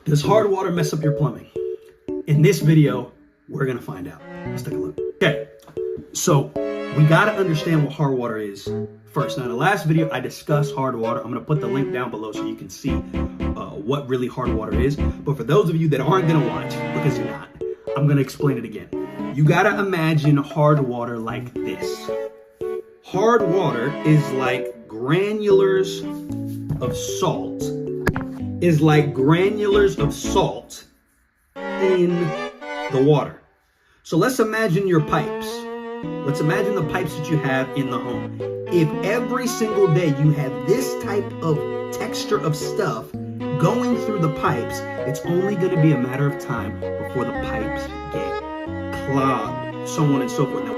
Does hard water mess up your plumbing? In this video, we're gonna find out. Let's take a look. Okay, so we gotta understand what hard water is first. Now, in the last video, I discussed hard water. I'm gonna put the link down below so you can see what really hard water is. But for those of you that aren't gonna watch, because you're not, I'm gonna explain it again. You gotta imagine hard water like this. Hard water is like granulars of salt. In the water. So let's imagine your pipes. Let's imagine the pipes that you have in the home. If every single day you have this type of texture of stuff going through the pipes, it's only going to be a matter of time before the pipes get clogged, so on and so forth. Now,